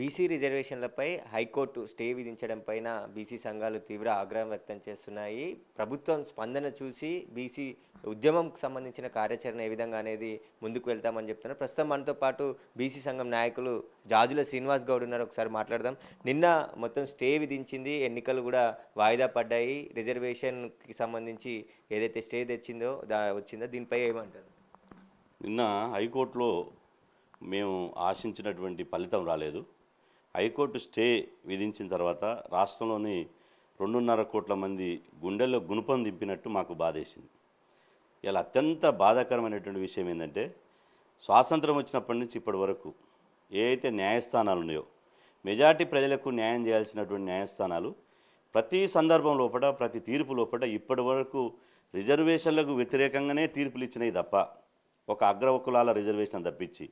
BC రిజర్వేషన్లపై high court stay విధించడం పైన BC సంఘాలు తీవ్ర ఆగ్రహం వ్యక్తం చేస్తున్నాయి. ప్రభుత్వం స్పందన చూసి బీసీ ఉద్యమంకు సంబంధించిన కార్యాచరణ ఏ విధంగా అనేది ముందుకు వెళ్తామని చెప్తున్నారు. ప్రస్తుతం మనతో పాటు బీసీ సంఘం నాయకులు జాజుల శ్రీనివాస్ గౌడ్ ఉన్నారు. ఒకసారి మాట్లాడదాం. నిన్న మొత్తం స్టే విధించింది, ఎన్నికలు కూడా వాయిదా పడ్డాయి. రిజర్వేషన్కి సంబంధించి ఏదైతే స్టే తెచ్చిందో వచ్చిందో దీనిపై ఏమంటారు? నిన్న హైకోర్టులో మేము ఆశించినటువంటి ఫలితం రాలేదు. హైకోర్టు స్టే విధించిన తర్వాత రాష్ట్రంలోని 2.5 కోట్ల మంది గుండెల్లో గుణపం దింపినట్టు మాకు బాధేసింది. ఇలా అత్యంత బాధాకరమైనటువంటి విషయం ఏంటంటే, స్వాతంత్రం వచ్చినప్పటి నుంచి ఇప్పటి వరకు ఏ అయితే న్యాయస్థానాలు ఉన్నాయో, మెజార్టీ ప్రజలకు న్యాయం చేయాల్సినటువంటి న్యాయస్థానాలు ప్రతి సందర్భం లోపల, ప్రతి తీర్పు లోపల ఇప్పటి వరకు రిజర్వేషన్లకు వ్యతిరేకంగానే తీర్పులు ఇచ్చినాయి తప్ప, ఒక అగ్రకులాల రిజర్వేషన్ తప్పించి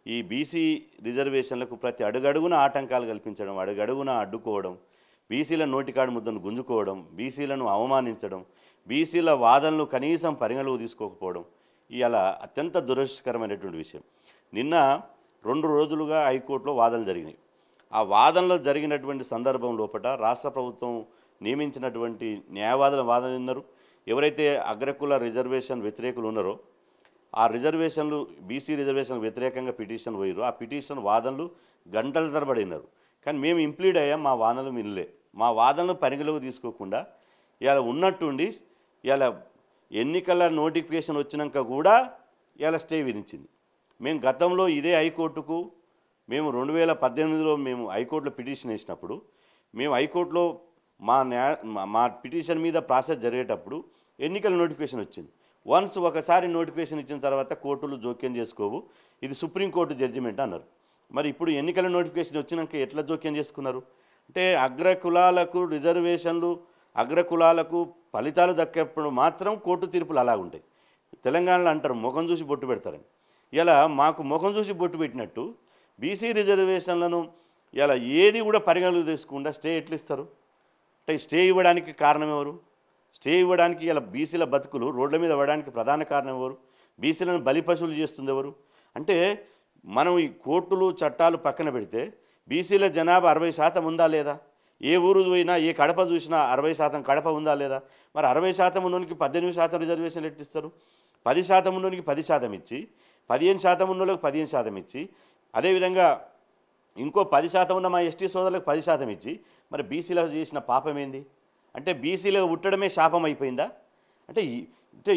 ఈ బీసీ రిజర్వేషన్లకు ప్రతి అడుగడుగున ఆటంకాలు కల్పించడం, అడుగడుగున అడ్డుకోవడం, బీసీల నోటికాడు ముద్దను గుంజుకోవడం, బీసీలను అవమానించడం, బీసీల వాదనలు కనీసం పరిగణలోకి తీసుకోకపోవడం ఇలా అత్యంత దురదృష్టకరమైనటువంటి విషయం. నిన్న 2 రోజులుగా హైకోర్టులో వాదనలు జరిగినాయి. ఆ వాదనలో జరిగినటువంటి సందర్భం లోపల రాష్ట్ర ప్రభుత్వం నియమించినటువంటి న్యాయవాదుల వాదన విన్నారు. ఎవరైతే అగ్రకుల రిజర్వేషన్ వ్యతిరేకులు ఉన్నారో ఆ రిజర్వేషన్లు బీసీ రిజర్వేషన్ వ్యతిరేకంగా పిటిషన్ పోయారు. ఆ పిటిషన్ వాదనలు గంటల తరబడి విన్నారు. కానీ మేము ఇంప్లీడ్ అయ్యాం, మా వాదనలు వినలే. మా వాదనలు పరిగణలోకి తీసుకోకుండా ఇలా ఉన్నట్టుండి ఇలా ఎన్నికల నోటిఫికేషన్ వచ్చినాక కూడా ఇలా స్టే విధించింది. మేము గతంలో ఇదే హైకోర్టుకు మేము 2018లో మేము హైకోర్టులో పిటిషన్ వేసినప్పుడు, మేము హైకోర్టులో మా పిటిషన్ మీద ప్రాసెస్ జరిగేటప్పుడు ఎన్నికల నోటిఫికేషన్ వచ్చింది. వన్స్ ఒకసారి నోటిఫికేషన్ ఇచ్చిన తర్వాత కోర్టులు జోక్యం చేసుకోవు, ఇది సుప్రీంకోర్టు జడ్జిమెంట్ అన్నారు. మరి ఇప్పుడు ఎన్నికల నోటిఫికేషన్ వచ్చినాక ఎట్లా జోక్యం చేసుకున్నారు? అంటే అగ్రకులాలకు రిజర్వేషన్లు, అగ్రకులాలకు ఫలితాలు దక్కేప్పుడు మాత్రం కోర్టు తీర్పులు అలాగుంటాయి. తెలంగాణలో అంటారు ముఖం చూసి బొట్టు పెడతారని. ఇలా మాకు ముఖం చూసి బొట్టు పెట్టినట్టు బీసీ రిజర్వేషన్లను ఇలా ఏది కూడా పరిగణలోకి తీసుకుండా స్టే ఎట్లు ఇస్తారు? అంటే స్టే ఇవ్వడానికి కారణం ఎవరు? స్టే ఇవ్వడానికి ఇలా బీసీల బతుకులు రోడ్ల మీద పడడానికి ప్రధాన కారణం ఎవరు? బీసీలను బలిపశువులు చేస్తుంది ఎవరు? అంటే మనం ఈ కోర్టులు చట్టాలు పక్కన పెడితే బీసీల జనాభా 60% ఉందా లేదా? ఏ ఊరు పోయినా, ఏ కడప చూసినా 60% కడప ఉందా లేదా? మరి 60% ఉన్నోనికి 18% రిజర్వేషన్లు ఎట్టిస్తారు? 10% ఉన్నోనికి 10% ఇచ్చి, 15% ఉన్నోళ్ళకి 15% ఇచ్చి, అదేవిధంగా ఇంకో 10% ఉన్న మా ఎస్టీ సోదరులకు 10% ఇచ్చి, మరి బీసీలకు చేసిన పాపం ఏంది? అంటే బీసీలుగా పుట్టడమే శాపం అయిపోయిందా? అంటే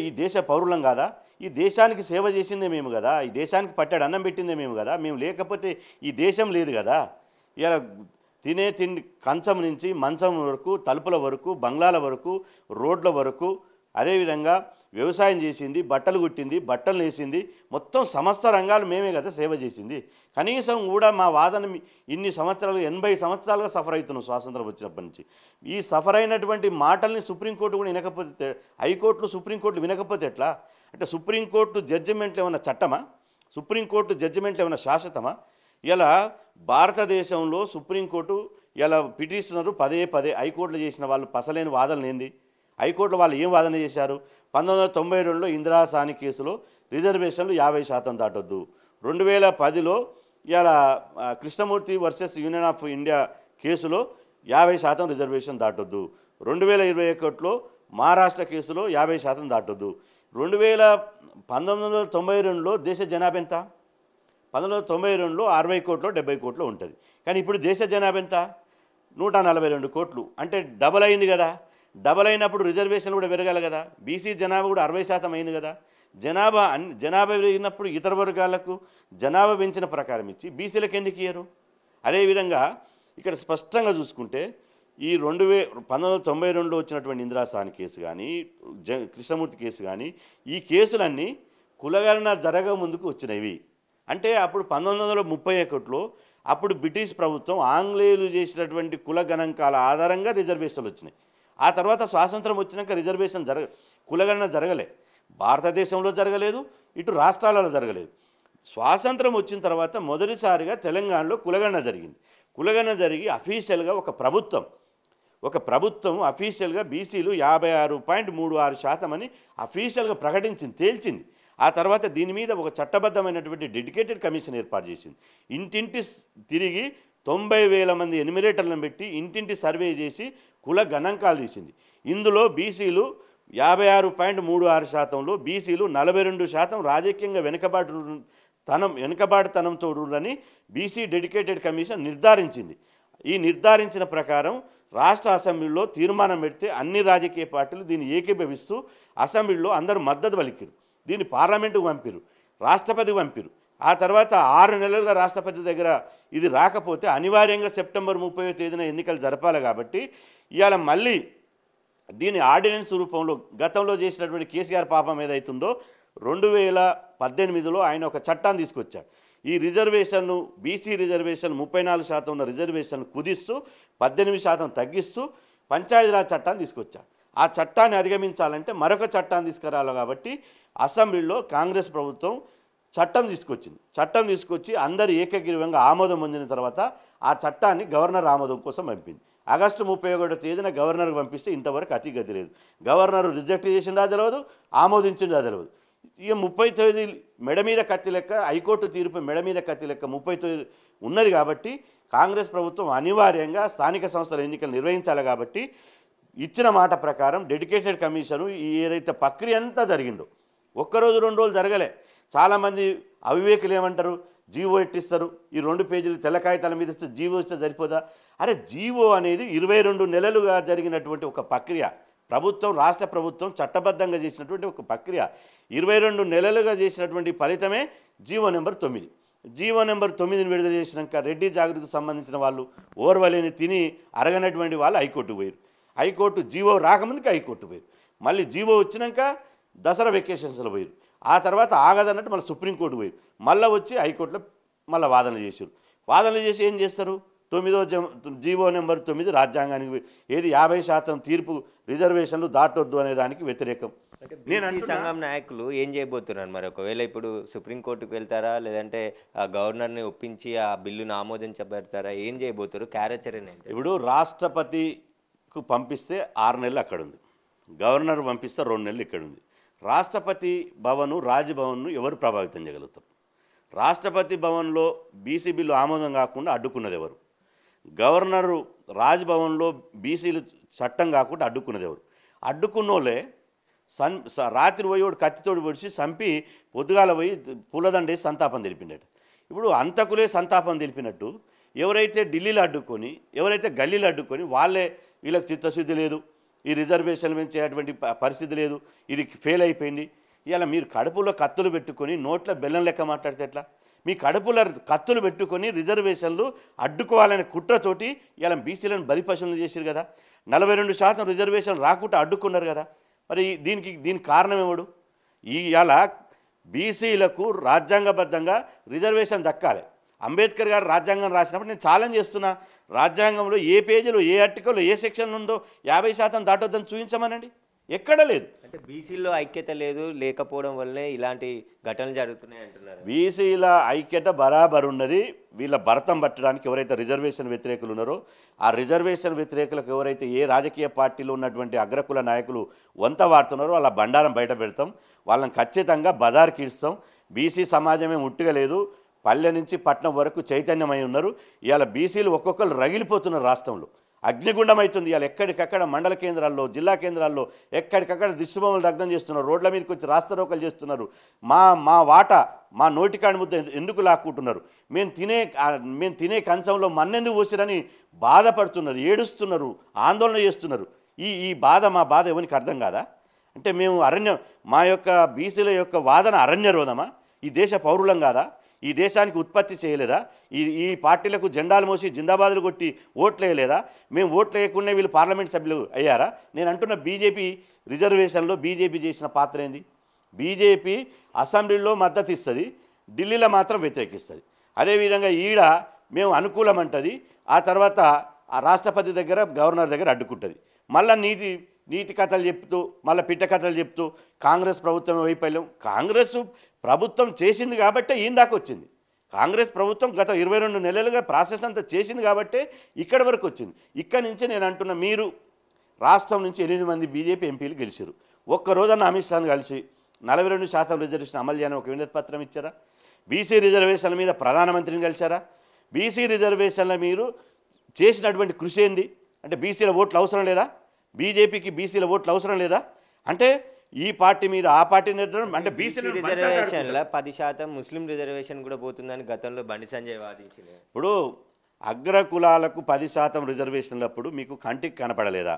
ఈ దేశ పౌరులం కాదా? ఈ దేశానికి సేవ చేసిందే మేము కదా, ఈ దేశానికి పట్టాడు అన్నం పెట్టిందే మేము కదా. మేము లేకపోతే ఈ దేశం లేదు కదా. ఇలా తినే తిండి కంచం నుంచి మంచం వరకు, తలుపుల వరకు, బంగ్లాల వరకు, రోడ్ల వరకు, అదేవిధంగా వ్యవసాయం చేసింది, బట్టలు కుట్టింది, బట్టలు నేసింది, మొత్తం సమస్త రంగాలు మేమే కదా సేవ చేసింది. కనీసం కూడా మా వాదన ఇన్ని సంవత్సరాలు 80 సంవత్సరాలుగా సఫర్ అవుతున్నాం స్వాతంత్రం వచ్చినప్పటి నుంచి. ఈ సఫర్ అయినటువంటి మాటల్ని సుప్రీంకోర్టు కూడా వినకపోతే, హైకోర్టులు సుప్రీంకోర్టు వినకపోతే ఎట్లా? అంటే సుప్రీంకోర్టు జడ్జిమెంట్లు ఏమైనా చట్టమా? సుప్రీంకోర్టు జడ్జిమెంట్లు ఏమైనా శాశ్వతమా? ఇలా భారతదేశంలో సుప్రీంకోర్టు ఇలా పిటిషనరు పదే హైకోర్టులో చేసిన వాళ్ళు పసలేని వాదనలు ఏంది? హైకోర్టులో వాళ్ళు ఏం వాదన చేశారు? 1992లో ఇందిరాసాని కేసులో రిజర్వేషన్లు 50% దాటొద్దు. 2010లో ఇలా Krishnamurthy versus union of India కేసులో 50% రిజర్వేషన్ దాటొద్దు. 2021లో మహారాష్ట్ర కేసులో 50% దాటొద్దు. 1992లో దేశ జనాభా ఎంత? 1992లో 60 కోట్లు 70 కోట్లు ఉంటుంది. కానీ ఇప్పుడు దేశ జనాభా ఎంత? 142 కోట్లు. అంటే డబల్ అయింది కదా. డబల్ అయినప్పుడు రిజర్వేషన్ కూడా పెరగాలి కదా. బీసీ జనాభా కూడా 60% అయింది కదా. జనాభా పెరిగినప్పుడు ఇతర వర్గాలకు జనాభా పెంచిన ప్రకారం ఇచ్చి బీసీలకు ఎందుకు ఇయ్యరు? అదేవిధంగా ఇక్కడ స్పష్టంగా చూసుకుంటే ఈ 1992లో వచ్చినటువంటి ఇందిరాసాని కేసు కానీ, కృష్ణమూర్తి కేసు కానీ, ఈ కేసులన్నీ కులగణన జరగ ముందుకు వచ్చినవి. అంటే అప్పుడు 1931లో అప్పుడు బ్రిటిష్ ప్రభుత్వం ఆంగ్లేయులు చేసినటువంటి కుల గణాంకాల ఆధారంగా రిజర్వేషన్లు వచ్చినాయి. ఆ తర్వాత స్వాతంత్రం వచ్చినాక రిజర్వేషన్ కులగణన జరగలే. భారతదేశంలో జరగలేదు, ఇటు రాష్ట్రాలలో జరగలేదు. స్వాతంత్రం వచ్చిన తర్వాత మొదటిసారిగా తెలంగాణలో కులగణన జరిగింది. కులగణన జరిగి అఫీషియల్గా ఒక ప్రభుత్వం అఫీషియల్గా బీసీలు 56.36% అని అఫీషియల్గా ప్రకటించింది, తేల్చింది. ఆ తర్వాత దీని మీద ఒక చట్టబద్ధమైనటువంటి డెడికేటెడ్ కమిషన్ ఏర్పాటు చేసింది. ఇంటింటి తిరిగి 90,000 మంది ఎన్యుమరేటర్లను పెట్టి ఇంటింటి సర్వే చేసి కుల గణాంకాలు తీసింది. ఇందులో బీసీలు 56.36%, బీసీలు 42% రాజకీయంగా వెనుకబాటుతనంతో ఉన్నారని బీసీ డెడికేటెడ్ కమిషన్ నిర్ధారించింది. ఈ నిర్ధారించిన ప్రకారం రాష్ట్ర అసెంబ్లీలో తీర్మానం పెడితే అన్ని రాజకీయ పార్టీలు దీన్ని ఏకీభవిస్తూ అసెంబ్లీలో అందరూ మద్దతు పలికిరు. దీన్ని పార్లమెంటుకు పంపిరు, రాష్ట్రపతికి పంపిరు. ఆ తర్వాత 6 నెలలుగా రాష్ట్రపతి దగ్గర ఇది రాకపోతే అనివార్యంగా సెప్టెంబర్ 30వ తేదీన ఎన్నికలు జరపాలి. కాబట్టి ఇవాళ మళ్ళీ దీని ఆర్డినెన్స్ రూపంలో గతంలో చేసినటువంటి కేసీఆర్ పాపం ఏదైతుందో 2018లో ఆయన ఒక చట్టాన్ని తీసుకొచ్చాడు. ఈ రిజర్వేషన్ను బీసీ రిజర్వేషన్ 34% ఉన్న రిజర్వేషన్ కుదిస్తూ 18% తగ్గిస్తూ పంచాయతీరాజ్ చట్టాన్ని తీసుకొచ్చాడు. ఆ చట్టాన్ని అధిగమించాలంటే మరొక చట్టాన్ని తీసుకురావాలి. కాబట్టి అసెంబ్లీలో కాంగ్రెస్ ప్రభుత్వం చట్టం తీసుకొచ్చింది. చట్టం తీసుకొచ్చి అందరు ఏకగ్రీవంగా ఆమోదం పొందిన తర్వాత ఆ చట్టాన్ని గవర్నర్ ఆమోదం కోసం పంపింది. ఆగస్టు 31వ తేదీన గవర్నర్కి పంపిస్తే ఇంతవరకు అతిగతి లేదు. గవర్నర్ రిజెక్ట్ చేసిందా తెలియదు, ఆమోదించిందా తెలియదు. ఇక 30 తేదీ మెడ మీద కత్తి లెక్క, హైకోర్టు తీర్పు మెడ మీద కత్తి లెక్క 30 తేదీ ఉన్నది. కాబట్టి కాంగ్రెస్ ప్రభుత్వం అనివార్యంగా స్థానిక సంస్థల ఎన్నికలు నిర్వహించాలి. కాబట్టి ఇచ్చిన మాట ప్రకారం డెడికేటెడ్ కమిషను ఏదైతే ప్రక్రియ అంతా జరిగిందో ఒక్కరోజు 2 రోజులు జరగలే. చాలామంది అవివేకులు ఏమంటారు, జీవో ఎట్టిస్తారు, ఈ 2 పేజీలు తెల్ల కాగితాల మీద ఇస్తే జీవో ఇస్తే సరిపోదా? అరే జీవో అనేది 22 నెలలుగా జరిగినటువంటి ఒక ప్రక్రియ. ప్రభుత్వం, రాష్ట్ర ప్రభుత్వం చట్టబద్ధంగా చేసినటువంటి ఒక ప్రక్రియ. 22 నెలలుగా చేసినటువంటి ఫలితమే జీవో నెంబర్ 9. జీవో నెంబర్ 9ని విడుదల చేసినాక రెడ్డి జాగృతికి సంబంధించిన వాళ్ళు ఓర్వలేని తిని అరగనటువంటి వాళ్ళు హైకోర్టుకు పోయారు. హైకోర్టు జీవో రాకముందుకు హైకోర్టు పోయారు. మళ్ళీ జీవో వచ్చినాక దసరా వెకేషన్స్లో పోయారు. ఆ తర్వాత ఆగదన్నట్టు మళ్ళీ సుప్రీంకోర్టు పోయారు. మళ్ళీ వచ్చి హైకోర్టులో మళ్ళీ వాదనలు చేశారు. వాదనలు చేసి ఏం చేస్తారు? 9వ జీవో నెంబర్ 9 రాజ్యాంగానికి ఏది 50% తీర్పు రిజర్వేషన్లు దాటొద్దు అనే దానికి వ్యతిరేకం. నేను సంఘం నాయకులు ఏం చేయబోతున్నారు మరి? ఒకవేళ ఇప్పుడు సుప్రీంకోర్టుకు వెళ్తారా, లేదంటే గవర్నర్ని ఒప్పించి ఆ బిల్లును ఆమోదించబెడతారా? ఏం చేయబోతారు? కార్యాచరణ ఏంటి? ఇప్పుడు రాష్ట్రపతికు పంపిస్తే 6 నెలలు అక్కడ ఉంది, గవర్నర్ పంపిస్తే 2 నెలలు ఇక్కడ ఉంది. రాష్ట్రపతి భవను, రాజ్భవన్ను ఎవరు ప్రభావితం చేయగలుగుతారు? రాష్ట్రపతి భవన్లో బీసీ బిల్లు ఆమోదం కాకుండా అడ్డుకున్నది ఎవరు? గవర్నరు రాజ్భవన్లో బీసీలు చట్టం కాకుండా అడ్డుకున్నది ఎవరు? అడ్డుకున్నోళ్ళే రాత్రి పోయేవాడు కత్తితోడు పొడిచి చంపి పొద్దుగాల పోయి పూలదండేసి సంతాపం తెలిపినట్టు. ఇప్పుడు అంతకులే సంతాపం తెలిపినట్టు ఎవరైతే ఢిల్లీలో అడ్డుకొని, ఎవరైతే గల్లీలో అడ్డుకొని వాళ్ళే వీళ్ళకి చిత్తశుద్ధి లేదు, ఈ రిజర్వేషన్ మీద చేయటువంటి పరిస్థితి లేదు, ఇది ఫెయిల్ అయిపోయింది. ఇలా మీరు కడుపులో కత్తులు పెట్టుకొని నోట్ల బెల్లం లెక్క మాట్లాడితే ఎట్లా? మీ కడుపులో కత్తులు పెట్టుకొని రిజర్వేషన్లు అడ్డుకోవాలనే కుట్రతోటి ఇలా బీసీలను బలిపశువులు చేశారు కదా. 42% రిజర్వేషన్ రాకుండా అడ్డుకున్నారు కదా. మరి దీనికి కారణం ఎవడు? ఇవాళ బీసీలకు రాజ్యాంగబద్ధంగా రిజర్వేషన్ దక్కాలి. అంబేద్కర్ గారు రాజ్యాంగం రాసినప్పుడు నేను ఛాలెంజ్ చేస్తున్నా, రాజ్యాంగంలో ఏ పేజీలో, ఏ ఆర్టికల్లో, ఏ సెక్షన్ ఉందో 50% దాటొద్దని చూపించమనండి. ఎక్కడ లేదు. అంటే బీసీలో ఐక్యత లేకపోవడం వల్లే ఇలాంటి ఘటనలు జరుగుతున్నాయి అంటున్నారు. బీసీల ఐక్యత బరాబర్ ఉన్నది. వీళ్ళ భరతం పట్టడానికి ఎవరైతే రిజర్వేషన్ వ్యతిరేకులు ఉన్నారో ఆ రిజర్వేషన్ వ్యతిరేకులకు ఎవరైతే ఏ రాజకీయ పార్టీలో ఉన్నటువంటి అగ్రకుల నాయకులు వంత వాడుతున్నారో వాళ్ళ బండారం బయట పెడతాం, వాళ్ళని ఖచ్చితంగా బజార్కి ఇస్తాం. బీసీ సమాజమే ముట్టుగా లేదు, పల్లె నుంచి పట్నం వరకు చైతన్యమై ఉన్నారు. ఇవాళ బీసీలు ఒక్కొక్కరు రగిలిపోతున్నారు. రాష్ట్రంలో అగ్నిగుండం అవుతుంది. ఇవాళ ఎక్కడికక్కడ మండల కేంద్రాల్లో, జిల్లా కేంద్రాల్లో ఎక్కడికక్కడ దిష్టిబొమ్మలు దగ్ధం చేస్తున్నారు, రోడ్ల మీదకి వచ్చి రాస్తారోకలు చేస్తున్నారు. మా వాటా, మా నోటికాడి ముద్ద ఎందుకు లాక్కుంటున్నారు, మేము తినే కంచంలో మన్నెందుకు పోసిరని బాధపడుతున్నారు, ఏడుస్తున్నారు, ఆందోళన చేస్తున్నారు. ఈ బాధ, మా బాధ ఎవరికి అర్థం కాదా? అంటే మేము మా యొక్క బీసీల యొక్క వాదన అరణ్యరోధమా? ఈ దేశ పౌరులం కాదా? ఈ దేశానికి ఉత్పత్తి చేయలేదా? ఈ పార్టీలకు జెండాలు మోసి జిందాబాదులు కొట్టి ఓట్లు వేయలేదా? మేము ఓట్లు వేయకుండా వీళ్ళు పార్లమెంట్ సభ్యులు అయ్యారా? నేను అంటున్న బీజేపీ రిజర్వేషన్లో బీజేపీ చేసిన పాత్ర ఏంది? బీజేపీ అసెంబ్లీలో మద్దతు ఇస్తుంది, ఢిల్లీలో మాత్రం వ్యతిరేకిస్తుంది. అదేవిధంగా ఈడ మేము అనుకూలం అంటుంది, ఆ తర్వాత ఆ రాష్ట్రపతి దగ్గర, గవర్నర్ దగ్గర అడ్డుకుంటుంది. మళ్ళీ నీతి కథలు చెప్తూ, మళ్ళీ పిట్ట కథలు చెప్తూ కాంగ్రెస్ ప్రభుత్వం వైఫల్యం. కాంగ్రెస్ ప్రభుత్వం చేసింది కాబట్టే ఈయన దాకా వచ్చింది. కాంగ్రెస్ ప్రభుత్వం గత 22 నెలలుగా ప్రాసెస్ అంతా చేసింది కాబట్టే ఇక్కడి వరకు వచ్చింది. ఇక్కడి నుంచి నేను అంటున్న, మీరు రాష్ట్రం నుంచి 8 మంది బీజేపీ ఎంపీలు గెలిచారు. ఒక్కరోజన్న అమిత్ షాను కలిసి 42% రిజర్వేషన్ అమలు చేయని ఒక వినతి పత్రం ఇచ్చారా? బీసీ రిజర్వేషన్ల మీద ప్రధానమంత్రిని కలిశారా? బీసీ రిజర్వేషన్ల మీరు చేసినటువంటి కృషి ఏంది? అంటే బీసీల ఓట్లు అవసరం లేదా? బీజేపీకి బీసీల ఓట్లు అవసరం లేదా? అంటే ఈ పార్టీ మీద ఆ పార్టీ నిర్ధారణ అంటే బీసీ రిజర్వేషన్ల 10% ముస్లిం రిజర్వేషన్ కూడా పోతుందని గతంలో బండి సంజయ్ వాదించింది. ఇప్పుడు అగ్ర కులాలకు 10% రిజర్వేషన్లప్పుడు మీకు కంటికి కనపడలేదా?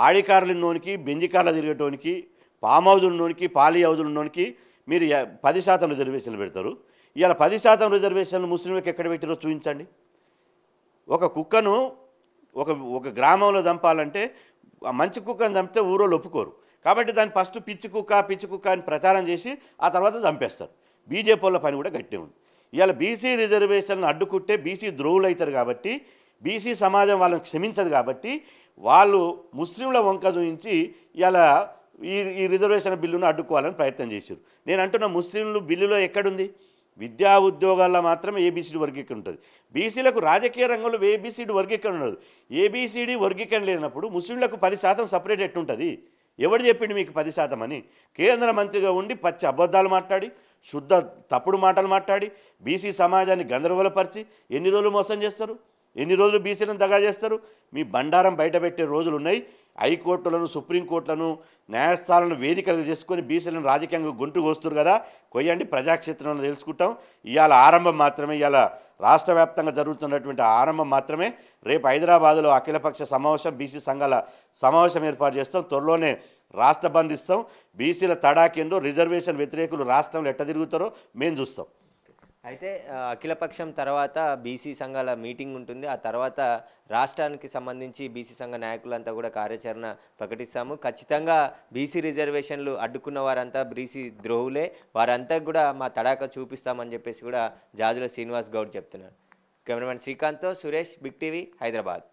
ఆడికారులున్నోనికి, బెంజికార్ల తిరిగేటోనికి, పామ్ హౌజులున్నోనికి, పాలి హౌజులున్నోనికి మీరు 10% రిజర్వేషన్లు పెడతారు. ఇవాళ 10% రిజర్వేషన్లు ముస్లింలకు ఎక్కడ పెట్టారో చూపించండి. ఒక కుక్కను ఒక గ్రామంలో చంపాలంటే ఆ మంచి కుక్కను చంపితే ఊరోళ్ళు ఒప్పుకోరు. కాబట్టి దాన్ని ఫస్ట్ పిచ్చి కుక్క అని ప్రచారం చేసి ఆ తర్వాత చంపేస్తారు. బీజేపీ వాళ్ళ పని కూడా గట్టిగా ఉంది. ఇవాళ బీసీ రిజర్వేషన్లు అడ్డుకుంటే బీసీ ద్రోవులు అవుతారు కాబట్టి, బీసీ సమాజం వాళ్ళని క్షమించదు కాబట్టి వాళ్ళు ముస్లింల వంక చూపించి ఇవాళ ఈ రిజర్వేషన్ బిల్లును అడ్డుకోవాలని ప్రయత్నం చేశారు. నేను అంటున్న ముస్లింలు బిల్లులో ఎక్కడుంది? విద్యా ఉద్యోగాల్లో మాత్రమే ఏబీసీడీ వర్గీకరణ ఉంటుంది. బీసీలకు రాజకీయ రంగంలో ఏబీసీడీ వర్గీకరణ ఉండదు. ఏబీసీడీ వర్గీకరణ లేనప్పుడు ముస్లింలకు 10% సపరేట్ ఎట్టుంటుంది? ఎవడు చెప్పిండు మీకు 10% అని? కేంద్ర మంత్రిగా ఉండి పచ్చి అబద్ధాలు మాట్లాడి, శుద్ధ తప్పుడు మాటలు మాట్లాడి, బీసీ సమాజాన్ని గందరగోళపరిచి ఎన్ని రోజులు మోసం చేస్తారు? ఎన్ని రోజులు బీసీలను దగా చేస్తారు? మీ బండారం బయటపెట్టే రోజులు ఉన్నాయి. హైకోర్టులను, సుప్రీంకోర్టులను, న్యాయస్థానాలను వేదికలు చేసుకొని బీసీలను రాజకీయంగా గొంతు కోస్తున్నారు కదా, కొయ్యండి, ప్రజాక్షేత్రంలో తెలుసుకుంటాం. ఇవాళ ఆరంభం మాత్రమే. ఇవాళ రాష్ట్ర వ్యాప్తంగా జరుగుతున్నటువంటి ఆరంభం మాత్రమే. రేపు హైదరాబాదులో అఖిలపక్ష సమావేశం, బీసీ సంఘాల సమావేశం ఏర్పాటు చేస్తాం. త్వరలోనే రాష్ట్ర బంద్ ఇస్తాం. బీసీల తడాకేందో, రిజర్వేషన్ వ్యతిరేకులు రాష్ట్రంలో ఎట్ట తిరుగుతారో మేము చూస్తాం. అయితే అఖిలపక్షం తర్వాత బీసీ సంఘాల మీటింగ్ ఉంటుంది. ఆ తర్వాత రాష్ట్రానికి సంబంధించి బీసీ సంఘ నాయకులంతా కూడా కార్యాచరణ ప్రకటిస్తాము. ఖచ్చితంగా బీసీ రిజర్వేషన్లు అడ్డుకున్న వారంతా బీసీ ద్రోహులే, వారంతా కూడా మా తడాక చూపిస్తామని చెప్పేసి కూడా జాజుల శ్రీనివాస్ గౌడ్ చెప్తున్నారు. కెమెరామెన్ శ్రీకాంత్తో సురేష్, బిగ్ టీవీ, హైదరాబాద్.